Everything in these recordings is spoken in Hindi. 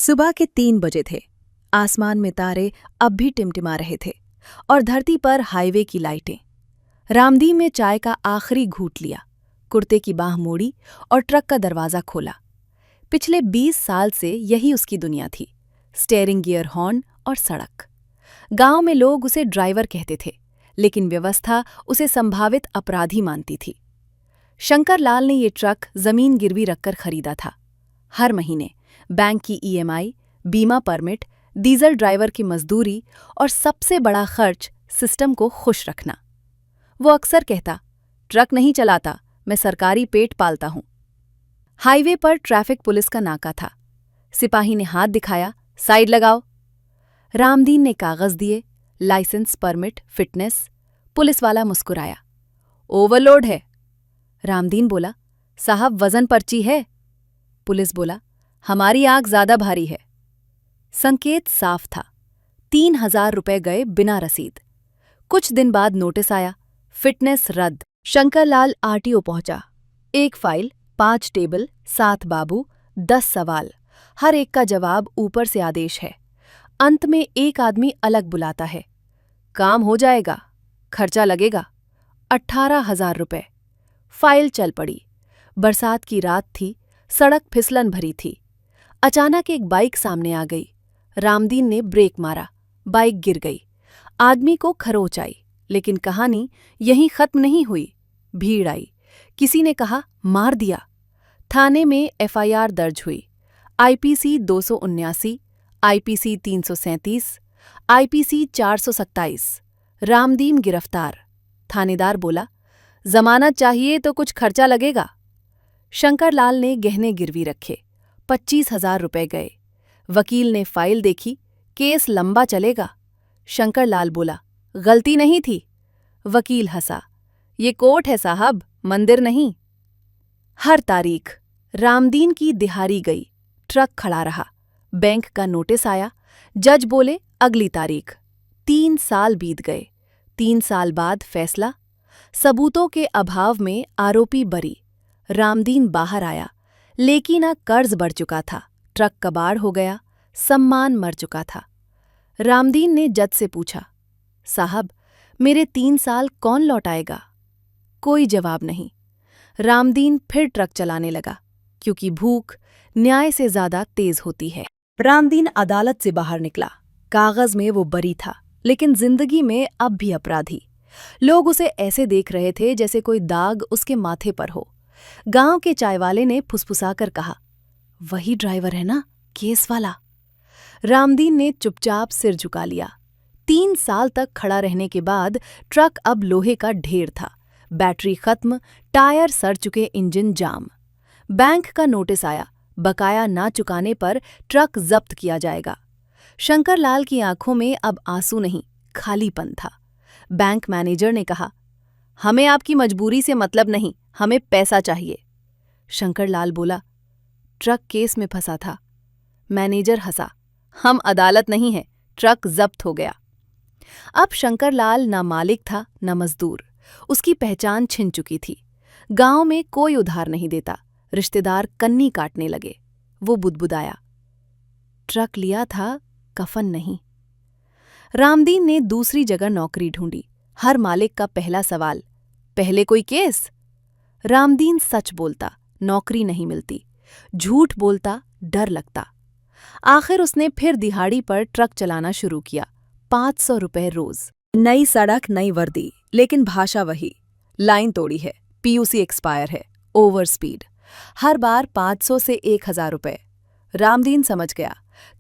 सुबह के 3 बजे थे। आसमान में तारे अब भी टिमटिमा रहे थे और धरती पर हाईवे की लाइटें। रामदीन ने चाय का आखिरी घूंट लिया, कुर्ते की बांह मोड़ी और ट्रक का दरवाज़ा खोला। पिछले 20 साल से यही उसकी दुनिया थी, स्टीयरिंग गियर, हॉर्न और सड़क। गांव में लोग उसे ड्राइवर कहते थे, लेकिन व्यवस्था उसे संभावित अपराधी मानती थी। शंकर लाल ने ये ट्रक जमीन गिरवी रखकर खरीदा था। हर महीने बैंक की ईएमआई, बीमा परमिट, डीजल ड्राइवर की मजदूरी और सबसे बड़ा खर्च सिस्टम को खुश रखना। वो अक्सर कहता, ट्रक नहीं चलाता, मैं सरकारी पेट पालता हूं। हाईवे पर ट्रैफिक पुलिस का नाका था। सिपाही ने हाथ दिखाया, साइड लगाओ। रामदीन ने कागज दिए, लाइसेंस, परमिट, फिटनेस। पुलिस वाला मुस्कुराया, ओवरलोड है। रामदीन बोला, साहब वजन पर्ची है। पुलिस बोला, हमारी आंख ज्यादा भारी है। संकेत साफ था, 3,000 रुपए गए बिना रसीद। कुछ दिन बाद नोटिस आया, फिटनेस रद्द। शंकरलाल आरटीओ पहुंचा। 1 फाइल, 5 टेबल, 7 बाबू, 10 सवाल। हर एक का जवाब ऊपर से आदेश है। अंत में एक आदमी अलग बुलाता है, काम हो जाएगा, खर्चा लगेगा 18,000 रुपए। फाइल चल पड़ी। बरसात की रात थी, सड़क फिसलन भरी थी। अचानक एक बाइक सामने आ गई। रामदीन ने ब्रेक मारा, बाइक गिर गई। आदमी को खरोच आई, लेकिन कहानी यहीं खत्म नहीं हुई। भीड़ आई, किसी ने कहा मार दिया। थाने में एफआईआर दर्ज हुई। IPC 279, IPC 337, IPC 427। रामदीन गिरफ्तार। थानेदार बोला, जमानत चाहिए तो कुछ खर्चा लगेगा। शंकरलाल ने गहने गिरवी रखे, 25,000 रुपए गए। वकील ने फाइल देखी, केस लंबा चलेगा। शंकरलाल बोला, गलती नहीं थी। वकील हंसा, ये कोर्ट है साहब, मंदिर नहीं। हर तारीख रामदीन की दिहाड़ी गई। ट्रक खड़ा रहा। बैंक का नोटिस आया। जज बोले, अगली तारीख। 3 साल बीत गए। 3 साल बाद फैसला। सबूतों के अभाव में आरोपी बरी। रामदीन बाहर आया, लेकिन कर्ज बढ़ चुका था, ट्रक कबाड़ हो गया, सम्मान मर चुका था। रामदीन ने जज से पूछा, साहब मेरे 3 साल कौन लौटाएगा? कोई जवाब नहीं। रामदीन फिर ट्रक चलाने लगा, क्योंकि भूख न्याय से ज्यादा तेज होती है। रामदीन अदालत से बाहर निकला। कागज में वो बरी था, लेकिन जिंदगी में अब भी अपराधी। लोग उसे ऐसे देख रहे थे जैसे कोई दाग उसके माथे पर हो। गांव के चायवाले ने फुसफुसाकर कहा, वही ड्राइवर है ना, केस वाला। रामदीन ने चुपचाप सिर झुका लिया। 3 साल तक खड़ा रहने के बाद ट्रक अब लोहे का ढेर था। बैटरी खत्म, टायर सड़ चुके, इंजन जाम। बैंक का नोटिस आया, बकाया ना चुकाने पर ट्रक जब्त किया जाएगा। शंकरलाल की आंखों में अब आंसू नहीं, खालीपन था। बैंक मैनेजर ने कहा, हमें आपकी मजबूरी से मतलब नहीं, हमें पैसा चाहिए। शंकरलाल बोला, ट्रक केस में फंसा था। मैनेजर हंसा, हम अदालत नहीं है, ट्रक जब्त हो गया। अब शंकरलाल न मालिक था न मजदूर। उसकी पहचान छिन चुकी थी। गांव में कोई उधार नहीं देता। रिश्तेदार कन्नी काटने लगे। वो बुदबुदाया, ट्रक लिया था, कफन नहीं। रामदीन ने दूसरी जगह नौकरी ढूंढी। हर मालिक का पहला सवाल, पहले कोई केस? रामदीन सच बोलता, नौकरी नहीं मिलती। झूठ बोलता, डर लगता। आखिर उसने फिर दिहाड़ी पर ट्रक चलाना शुरू किया। 500 रुपए रोज। नई सड़क, नई वर्दी, लेकिन भाषा वही। लाइन तोड़ी है, पीयूसी एक्सपायर है, ओवर स्पीड। हर बार 500 से 1,000 रुपए। रामदीन समझ गया,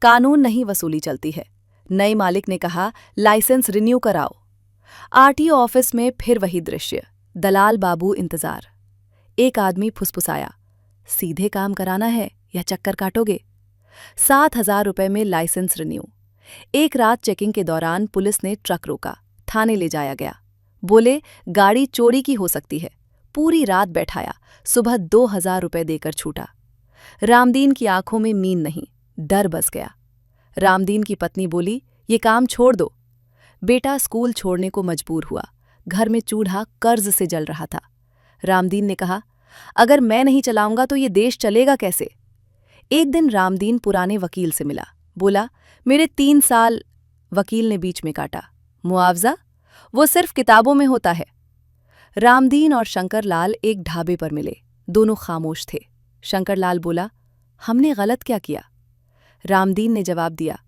कानून नहीं वसूली चलती है। नए मालिक ने कहा, लाइसेंस रिन्यू कराओ। आरटीओ ऑफिस में फिर वही दृश्य, दलाल बाबू इंतजार। एक आदमी फुसफुसाया, सीधे काम कराना है या चक्कर काटोगे? 7,000 रुपए में लाइसेंस रिन्यू। एक रात चेकिंग के दौरान पुलिस ने ट्रक रोका, थाने ले जाया गया। बोले, गाड़ी चोरी की हो सकती है। पूरी रात बैठाया, सुबह 2,000 रुपए देकर छूटा। रामदीन की आंखों में नींद नहीं, डर बस गया। रामदीन की पत्नी बोली, ये काम छोड़ दो। बेटा स्कूल छोड़ने को मजबूर हुआ। घर में चूल्हा कर्ज से जल रहा था। रामदीन ने कहा, अगर मैं नहीं चलाऊंगा तो ये देश चलेगा कैसे? एक दिन रामदीन पुराने वकील से मिला। बोला, मेरे 3 साल। वकील ने बीच में काटा। मुआवजा? वो सिर्फ किताबों में होता है। रामदीन और शंकरलाल एक ढाबे पर मिले। दोनों खामोश थे। शंकरलाल बोला, हमने गलत क्या किया? रामदीन ने जवाब दिया,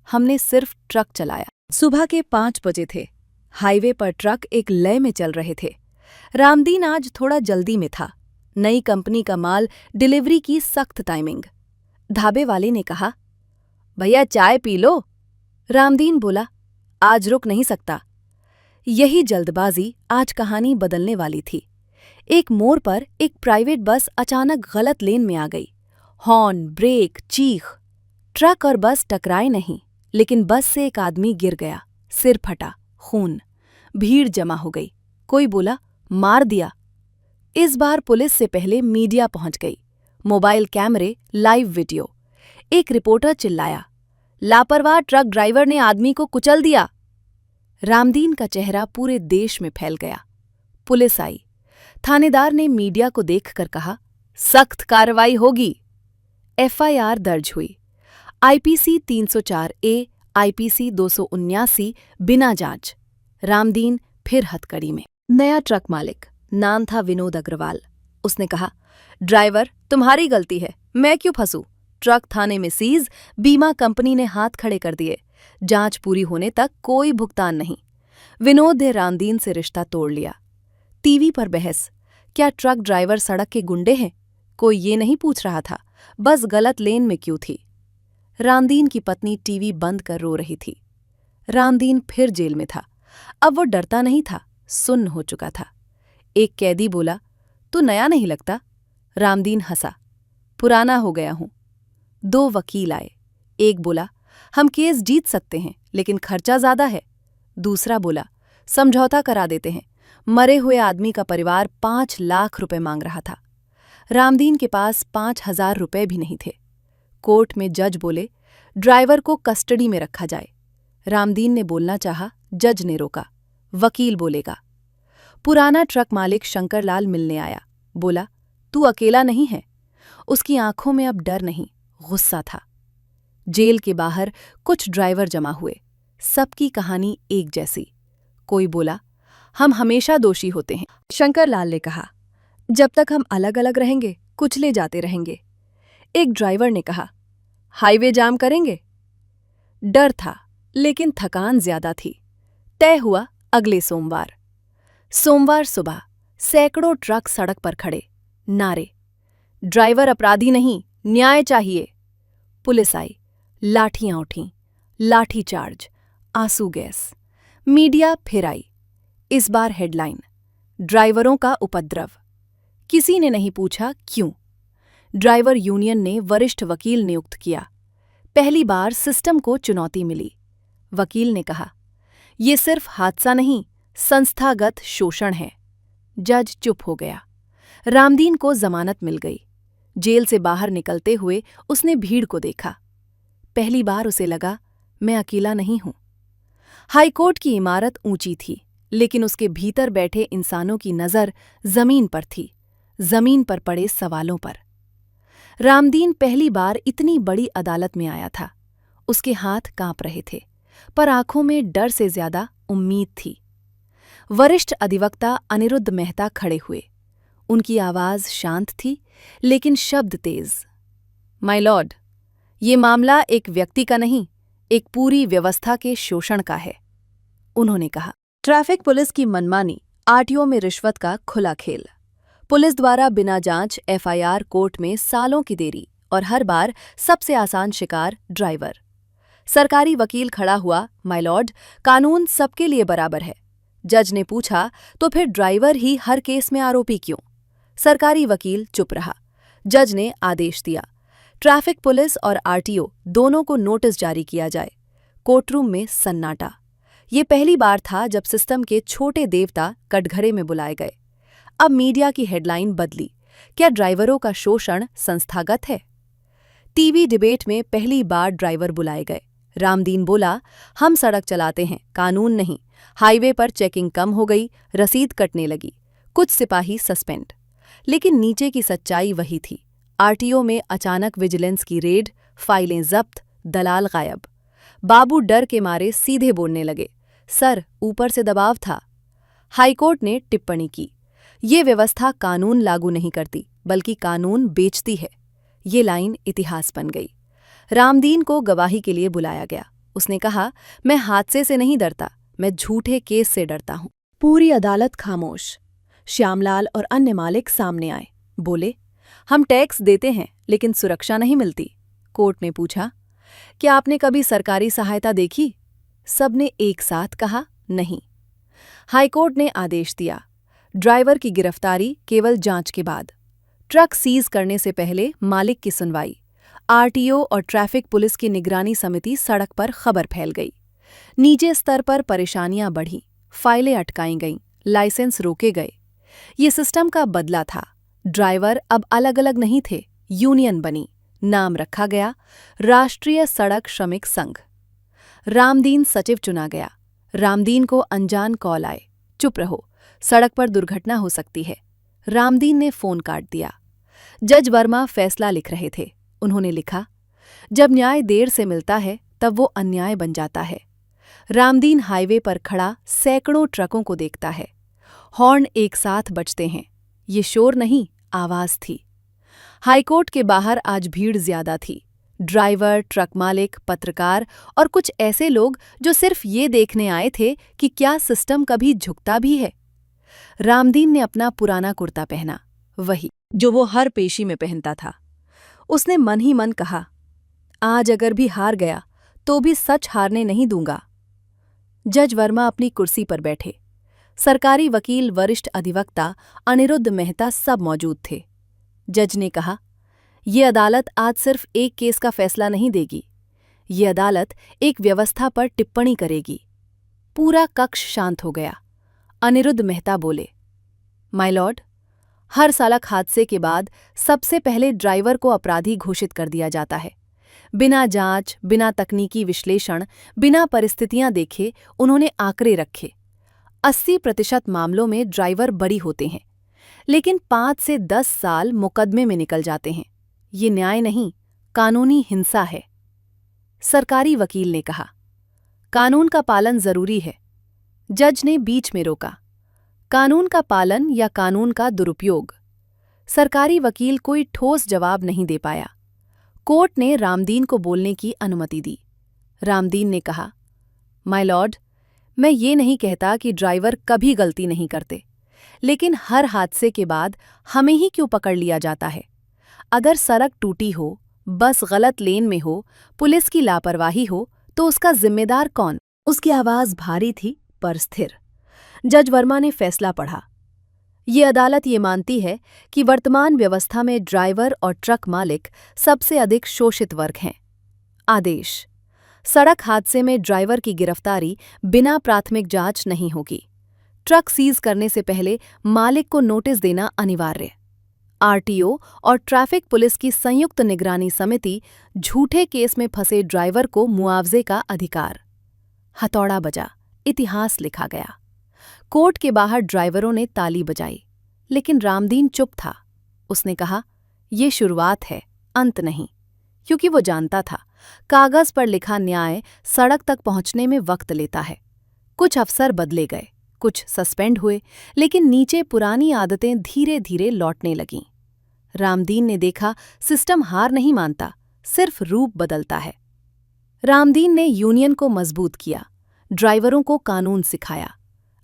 हमने सिर्फ ट्रक चलाया। सुबह के 5 बजे थे। हाईवे पर ट्रक एक लय में चल रहे थे। रामदीन आज थोड़ा जल्दी में था। नई कंपनी का माल, डिलीवरी की सख्त टाइमिंग। ढाबे वाले ने कहा, भैया चाय पी लो। रामदीन बोला, आज रुक नहीं सकता। यही जल्दबाजी आज कहानी बदलने वाली थी। एक मोड़ पर एक प्राइवेट बस अचानक गलत लेन में आ गई। हॉर्न, ब्रेक, चीख। ट्रक और बस टकराए नहीं, लेकिन बस से एक आदमी गिर गया। सिर फटा, खून। भीड़ जमा हो गई। कोई बोला, मार दिया। इस बार पुलिस से पहले मीडिया पहुंच गई। मोबाइल कैमरे, लाइव वीडियो। एक रिपोर्टर चिल्लाया, लापरवाह ट्रक ड्राइवर ने आदमी को कुचल दिया। रामदीन का चेहरा पूरे देश में फैल गया। पुलिस आई। थानेदार ने मीडिया को देखकर कहा, सख्त कार्रवाई होगी। एफआईआर दर्ज हुई। आईपीसी 304A, आईपीसी 279, बिना जांच। रामदीन फिर हथकड़ी में। नया ट्रक मालिक, नाम था विनोद अग्रवाल। उसने कहा, ड्राइवर तुम्हारी गलती है, मैं क्यों फंसूं? ट्रक थाने में सीज, बीमा कंपनी ने हाथ खड़े कर दिए। जांच पूरी होने तक कोई भुगतान नहीं। विनोद ने रामदीन से रिश्ता तोड़ लिया। टीवी पर बहस, क्या ट्रक ड्राइवर सड़क के गुंडे हैं? कोई ये नहीं पूछ रहा था, बस गलत लेन में क्यों थी। रामदीन की पत्नी टीवी बंद कर रो रही थी। रामदीन फिर जेल में था। अब वो डरता नहीं था, सुन्न हो चुका था। एक कैदी बोला, तू नया नहीं लगता। रामदीन हंसा, पुराना हो गया हूं। 2 वकील आए। एक बोला, हम केस जीत सकते हैं, लेकिन खर्चा ज्यादा है। दूसरा बोला, समझौता करा देते हैं। मरे हुए आदमी का परिवार 5 लाख रुपए मांग रहा था। रामदीन के पास 5,000 रुपए भी नहीं थे। कोर्ट में जज बोले, ड्राइवर को कस्टडी में रखा जाए। रामदीन ने बोलना चाहा, जज ने रोका। वकील बोलेगा। पुराना ट्रक मालिक शंकरलाल मिलने आया। बोला, तू अकेला नहीं है। उसकी आंखों में अब डर नहीं, गुस्सा था। जेल के बाहर कुछ ड्राइवर जमा हुए। सबकी कहानी एक जैसी। कोई बोला, हम हमेशा दोषी होते हैं। शंकरलाल ने कहा, जब तक हम अलग अलग रहेंगे, कुचले जाते रहेंगे। एक ड्राइवर ने कहा, हाईवे जाम करेंगे। डर था, लेकिन थकान ज्यादा थी। तय हुआ अगले सोमवार। सोमवार सुबह सैकड़ों ट्रक सड़क पर खड़े। नारे, ड्राइवर अपराधी नहीं, न्याय चाहिए। पुलिस आई। लाठियां उठीं, लाठी चार्ज, आंसू गैस। मीडिया फिर आई। इस बार हेडलाइन, ड्राइवरों का उपद्रव। किसी ने नहीं पूछा क्यों। ड्राइवर यूनियन ने वरिष्ठ वकील नियुक्त किया। पहली बार सिस्टम को चुनौती मिली। वकील ने कहा, ये सिर्फ हादसा नहीं, संस्थागत शोषण है। जज चुप हो गया। रामदीन को जमानत मिल गई। जेल से बाहर निकलते हुए उसने भीड़ को देखा। पहली बार उसे लगा, मैं अकेला नहीं हूं। हाईकोर्ट की इमारत ऊंची थी, लेकिन उसके भीतर बैठे इंसानों की नजर जमीन पर थी, जमीन पर पड़े सवालों पर। रामदीन पहली बार इतनी बड़ी अदालत में आया था। उसके हाथ कांप रहे थे, पर आंखों में डर से ज्यादा उम्मीद थी। वरिष्ठ अधिवक्ता अनिरुद्ध मेहता खड़े हुए। उनकी आवाज शांत थी, लेकिन शब्द तेज। माय लॉर्ड, ये मामला एक व्यक्ति का नहीं, एक पूरी व्यवस्था के शोषण का है। उन्होंने कहा, ट्रैफिक पुलिस की मनमानी, आरटीओ में रिश्वत का खुला खेल। पुलिस द्वारा बिना जांच एफआईआर, कोर्ट में सालों की देरी, और हर बार सबसे आसान शिकार ड्राइवर। सरकारी वकील खड़ा हुआ, माय लॉर्ड, कानून सबके लिए बराबर है। जज ने पूछा, तो फिर ड्राइवर ही हर केस में आरोपी क्यों? सरकारी वकील चुप रहा। जज ने आदेश दिया, ट्रैफिक पुलिस और आरटीओ दोनों को नोटिस जारी किया जाए। कोर्टरूम में सन्नाटा। ये पहली बार था जब सिस्टम के छोटे देवता कटघरे में बुलाए गए। अब मीडिया की हेडलाइन बदली, क्या ड्राइवरों का शोषण संस्थागत है? टीवी डिबेट में पहली बार ड्राइवर बुलाए गए। रामदीन बोला, हम सड़क चलाते हैं, कानून नहीं। हाईवे पर चेकिंग कम हो गई, रसीद कटने लगी, कुछ सिपाही सस्पेंड। लेकिन नीचे की सच्चाई वही थी। आरटीओ में अचानक विजिलेंस की रेड, फाइलें जब्त, दलाल गायब। बाबू डर के मारे सीधे बोलने लगे, सर ऊपर से दबाव था। हाईकोर्ट ने टिप्पणी की, ये व्यवस्था कानून लागू नहीं करती बल्कि कानून बेचती है। ये लाइन इतिहास बन गई। रामदीन को गवाही के लिए बुलाया गया। उसने कहा, मैं हादसे से नहीं डरता, मैं झूठे केस से डरता हूं। पूरी अदालत खामोश। श्यामलाल और अन्य मालिक सामने आए, बोले, हम टैक्स देते हैं लेकिन सुरक्षा नहीं मिलती। कोर्ट ने पूछा, क्या आपने कभी सरकारी सहायता देखी? सबने एक साथ कहा, नहीं। हाईकोर्ट ने आदेश दिया, ड्राइवर की गिरफ्तारी केवल जांच के बाद। ट्रक सीज करने से पहले मालिक की सुनवाई। आरटीओ और ट्रैफिक पुलिस की निगरानी समिति सड़क पर खबर फैल गई। नीचे स्तर पर परेशानियां बढ़ीं, फाइलें अटकाई गईं, लाइसेंस रोके गए। ये सिस्टम का बदला था। ड्राइवर अब अलग अलग नहीं थे, यूनियन बनी। नाम रखा गया राष्ट्रीय सड़क श्रमिक संघ। रामदीन सचिव चुना गया। रामदीन को अनजान कॉल आए, चुप रहो, सड़क पर दुर्घटना हो सकती है। रामदीन ने फोन काट दिया। जज वर्मा फैसला लिख रहे थे। उन्होंने लिखा, जब न्याय देर से मिलता है तब वो अन्याय बन जाता है। रामदीन हाईवे पर खड़ा सैकड़ों ट्रकों को देखता है। हॉर्न एक साथ बजते हैं। ये शोर नहीं, आवाज थी। हाईकोर्ट के बाहर आज भीड़ ज्यादा थी। ड्राइवर, ट्रक मालिक, पत्रकार और कुछ ऐसे लोग जो सिर्फ ये देखने आए थे कि क्या सिस्टम कभी झुकता भी है। रामदीन ने अपना पुराना कुर्ता पहना, वही जो वो हर पेशी में पहनता था। उसने मन ही मन कहा, आज अगर भी हार गया तो भी सच हारने नहीं दूंगा। जज वर्मा अपनी कुर्सी पर बैठे। सरकारी वकील, वरिष्ठ अधिवक्ता अनिरुद्ध मेहता सब मौजूद थे। जज ने कहा, ये अदालत आज सिर्फ एक केस का फैसला नहीं देगी, ये अदालत एक व्यवस्था पर टिप्पणी करेगी। पूरा कक्ष शांत हो गया। अनिरुद्ध मेहता बोले, माय लॉर्ड, हर सड़क हादसे के बाद सबसे पहले ड्राइवर को अपराधी घोषित कर दिया जाता है। बिना जांच, बिना तकनीकी विश्लेषण, बिना परिस्थितियां देखे उन्होंने आंकड़े रखे। 80% मामलों में ड्राइवर बरी होते हैं, लेकिन 5 से 10 साल मुकदमे में निकल जाते हैं। ये न्याय नहीं, कानूनी हिंसा है। सरकारी वकील ने कहा, कानून का पालन जरूरी है। जज ने बीच में रोका, कानून का पालन या कानून का दुरुपयोग? सरकारी वकील कोई ठोस जवाब नहीं दे पाया। कोर्ट ने रामदीन को बोलने की अनुमति दी। रामदीन ने कहा, माय लॉर्ड, मैं ये नहीं कहता कि ड्राइवर कभी गलती नहीं करते, लेकिन हर हादसे के बाद हमें ही क्यों पकड़ लिया जाता है? अगर सड़क टूटी हो, बस गलत लेन में हो, पुलिस की लापरवाही हो, तो उसका जिम्मेदार कौन? उसकी आवाज भारी थी पर स्थिर। जज वर्मा ने फैसला पढ़ा। ये अदालत ये मानती है कि वर्तमान व्यवस्था में ड्राइवर और ट्रक मालिक सबसे अधिक शोषित वर्ग हैं। आदेश, सड़क हादसे में ड्राइवर की गिरफ्तारी बिना प्राथमिक जांच नहीं होगी। ट्रक सीज करने से पहले मालिक को नोटिस देना अनिवार्य। आरटीओ और ट्रैफिक पुलिस की संयुक्त निगरानी समिति, झूठे केस में फंसे ड्राइवर को मुआवजे का अधिकार। हथौड़ा बजा, इतिहास लिखा गया। कोर्ट के बाहर ड्राइवरों ने ताली बजाई, लेकिन रामदीन चुप था। उसने कहा, ये शुरुआत है, अंत नहीं, क्योंकि वो जानता था कागज पर लिखा न्याय सड़क तक पहुंचने में वक्त लेता है। कुछ अफसर बदले गए, कुछ सस्पेंड हुए, लेकिन नीचे पुरानी आदतें धीरे धीरे लौटने लगीं। रामदीन ने देखा, सिस्टम हार नहीं मानता, सिर्फ रूप बदलता है। रामदीन ने यूनियन को मजबूत किया, ड्राइवरों को कानून सिखाया।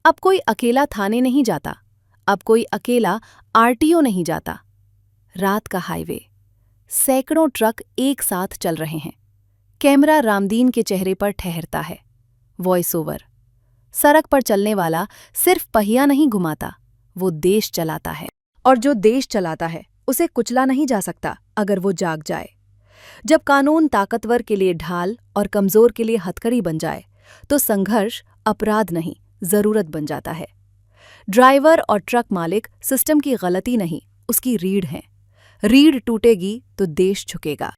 अब कोई अकेला थाने नहीं जाता, अब कोई अकेला आरटीओ नहीं जाता। रात का हाईवे, सैकड़ों ट्रक एक साथ चल रहे हैं। कैमरा रामदीन के चेहरे पर ठहरता है। वॉइस ओवर, सड़क पर चलने वाला सिर्फ पहिया नहीं घुमाता, वो देश चलाता है। और जो देश चलाता है उसे कुचला नहीं जा सकता अगर वो जाग जाए। जब कानून ताकतवर के लिए ढाल और कमजोर के लिए हथकड़ी बन जाए, तो संघर्ष अपराध नहीं, जरूरत बन जाता है। ड्राइवर और ट्रक मालिक सिस्टम की गलती नहीं, उसकी रीढ़ हैं। रीढ़ टूटेगी तो देश झुकेगा।